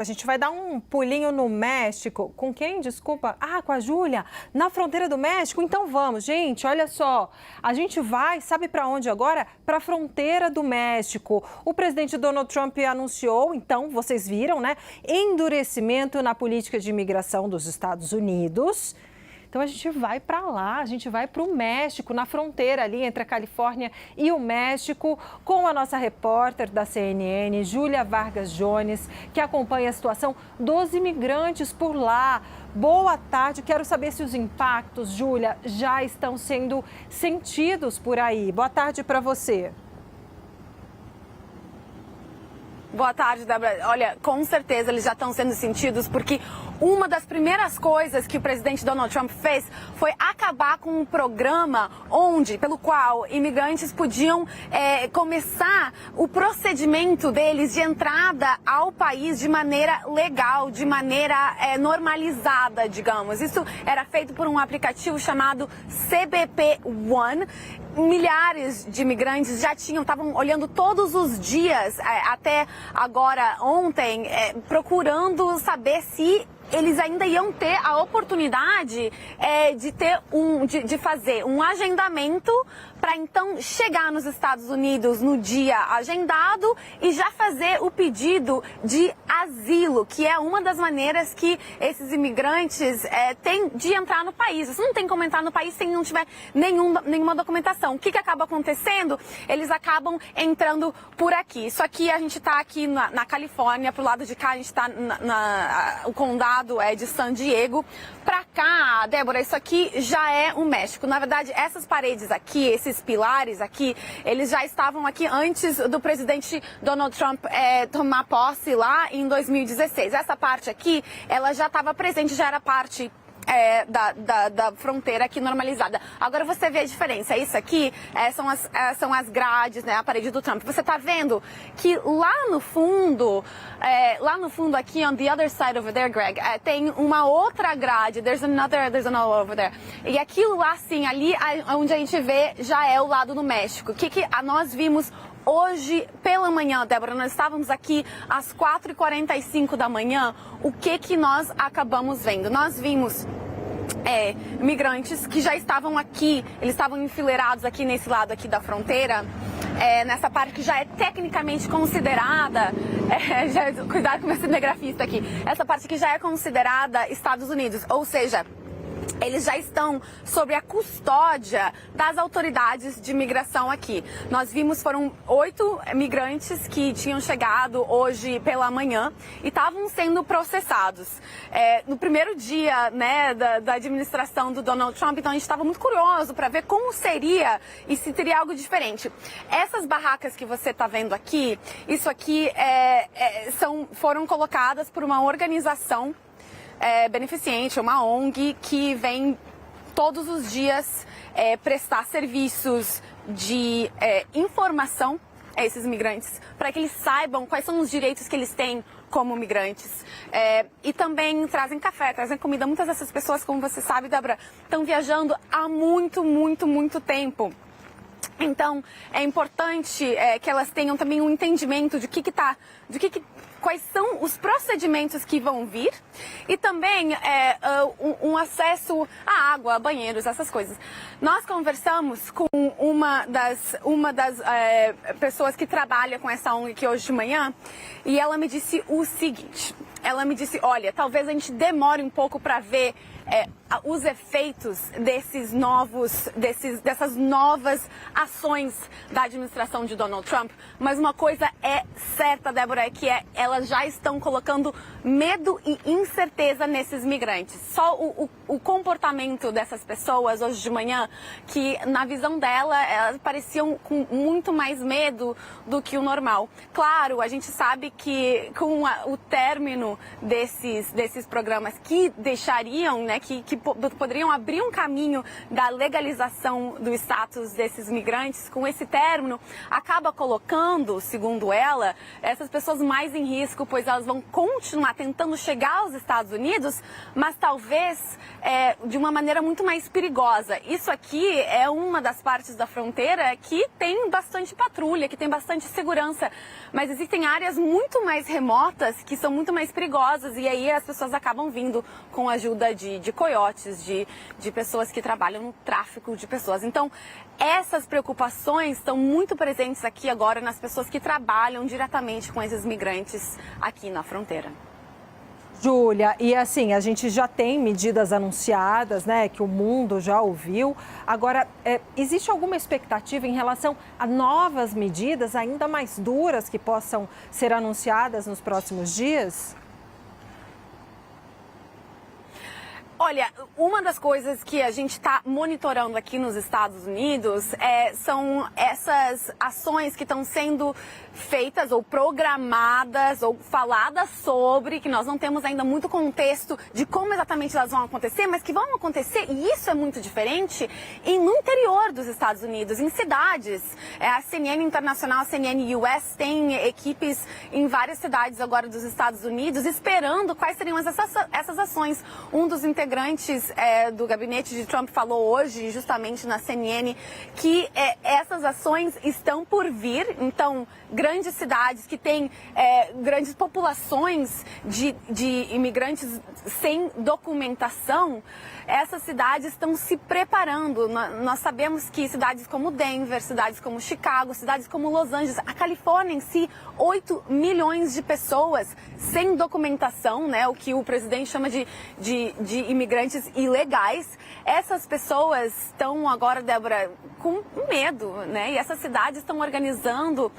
A gente vai dar um pulinho no México. Com quem? Desculpa. Ah, com a Júlia. Na fronteira do México? Então vamos, gente. Olha só. A gente vai, sabe para onde agora? Para a fronteira do México. O presidente Donald Trump anunciou, então, vocês viram, né? Endurecimento na política de imigração dos Estados Unidos. Então a gente vai para lá, a gente vai para o México, na fronteira ali entre a Califórnia e o México, com a nossa repórter da CNN, Júlia Vargas Jones, que acompanha a situação dos imigrantes por lá. Boa tarde, quero saber se os impactos, Júlia, já estão sendo sentidos por aí. Boa tarde para você. Boa tarde, Débora. Olha, com certeza eles já estão sendo sentidos, porque uma das primeiras coisas que o presidente Donald Trump fez foi acabar com um programa pelo qual imigrantes podiam começar o procedimento deles de entrada ao país de maneira legal, de maneira normalizada, digamos. Isso era feito por um aplicativo chamado CBP One. Milhares de imigrantes já estavam olhando todos os dias, até agora ontem, procurando saber se eles ainda iam ter a oportunidade de fazer um agendamento para então chegar nos Estados Unidos no dia agendado e já fazer o pedido de asilo, que é uma das maneiras que esses imigrantes têm de entrar no país. Você não tem como entrar no país se não tiver nenhuma documentação. O que acaba acontecendo? Eles acabam entrando por aqui. Isso aqui, a gente está aqui na Califórnia, pro lado de cá a gente está o condado de San Diego. Para cá, Débora, isso aqui já é o México. Na verdade, essas paredes aqui, esses pilares aqui, eles já estavam aqui antes do presidente Donald Trump tomar posse lá em 2016. Essa parte aqui, ela já estava presente, já era parte da fronteira aqui normalizada. Agora você vê a diferença. Isso aqui são as grades, né, a parede do Trump. Você está vendo que lá no fundo aqui, on the other side over there, Greg, tem uma outra grade. There's another over there. E aquilo lá, sim, ali onde a gente vê, já é o lado do México. O que nós vimos hoje pela manhã, Débora? Nós estávamos aqui às 4h45 da manhã. O que nós acabamos vendo? Nós vimos migrantes que já estavam aqui, eles estavam enfileirados aqui nesse lado aqui da fronteira, nessa parte que já é tecnicamente considerada, cuidado com o meu cinegrafista aqui, essa parte que já é considerada Estados Unidos, ou seja, eles já estão sob a custódia das autoridades de imigração aqui. Nós vimos, foram 8 migrantes que tinham chegado hoje pela manhã e estavam sendo processados. No primeiro dia, né, da administração do Donald Trump, então a gente estava muito curioso para ver como seria e se teria algo diferente. Essas barracas que você está vendo aqui, isso aqui foram colocadas por uma organização beneficente, uma ONG que vem todos os dias prestar serviços de informação a esses migrantes, para que eles saibam quais são os direitos que eles têm como migrantes. E também trazem café, trazem comida. Muitas dessas pessoas, como você sabe, Débora, estão viajando há muito tempo. Então, é importante que elas tenham também um entendimento de quais são os procedimentos que vão vir e também um acesso à água, a banheiros, essas coisas. Nós conversamos com uma das pessoas que trabalha com essa ONG aqui hoje de manhã e ela me disse o seguinte. Ela me disse, olha, talvez a gente demore um pouco para ver os efeitos dessas novas ações da administração de Donald Trump, mas uma coisa é certa, Débora, é que elas já estão colocando medo e incerteza nesses migrantes. Só o comportamento dessas pessoas hoje de manhã, que na visão dela, elas pareciam com muito mais medo do que o normal. Claro, a gente sabe que com o término desses programas que deixariam, né, que poderiam abrir um caminho da legalização do status desses migrantes, com esse término, acaba colocando, segundo ela, essas pessoas mais em risco, pois elas vão continuar tentando chegar aos Estados Unidos, mas talvez de uma maneira muito mais perigosa. Isso aqui é uma das partes da fronteira que tem bastante patrulha, que tem bastante segurança, mas existem áreas muito mais remotas que são muito mais perigosas, e aí as pessoas acabam vindo com a ajuda de coiotes, de pessoas que trabalham no tráfico de pessoas. Então, essas preocupações estão muito presentes aqui agora nas pessoas que trabalham diretamente com esses migrantes aqui na fronteira. Júlia, e assim, a gente já tem medidas anunciadas, né, que o mundo já ouviu. Agora, existe alguma expectativa em relação a novas medidas ainda mais duras que possam ser anunciadas nos próximos dias? Olha, uma das coisas que a gente está monitorando aqui nos Estados Unidos são essas ações que estão sendo feitas ou programadas ou faladas sobre, que nós não temos ainda muito contexto de como exatamente elas vão acontecer, mas que vão acontecer, e isso é muito diferente, no interior dos Estados Unidos, em cidades. A CNN Internacional, a CNN US, tem equipes em várias cidades agora dos Estados Unidos esperando quais seriam essas ações. Um dos integrantes do gabinete de Trump falou hoje, justamente na CNN, que essas ações estão por vir. Então, grandes cidades que têm grandes populações de imigrantes sem documentação, essas cidades estão se preparando. Nós sabemos que cidades como Denver, cidades como Chicago, cidades como Los Angeles, a Califórnia em si, 8 milhões de pessoas sem documentação, né, o que o presidente chama de imigrantes ilegais. Essas pessoas estão agora, Débora, com medo, né? E essas cidades estão organizando,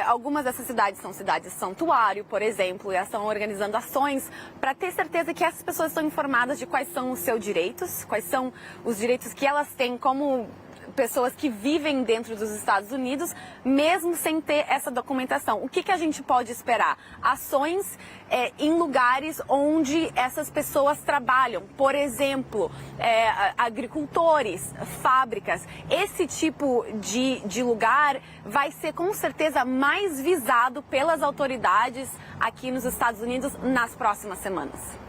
algumas dessas cidades são cidades santuário, por exemplo, e elas estão organizando ações para ter certeza que essas pessoas estão informadas de quais são os seus direitos, quais são os direitos que elas têm como pessoas que vivem dentro dos Estados Unidos, mesmo sem ter essa documentação. O que a gente pode esperar? Ações em lugares onde essas pessoas trabalham. Por exemplo, agricultores, fábricas. Esse tipo de lugar vai ser com certeza mais visado pelas autoridades aqui nos Estados Unidos nas próximas semanas.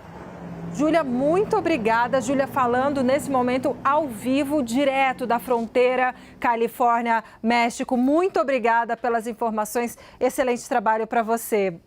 Júlia, muito obrigada. Júlia falando nesse momento ao vivo, direto da fronteira Califórnia-México. Muito obrigada pelas informações. Excelente trabalho para você.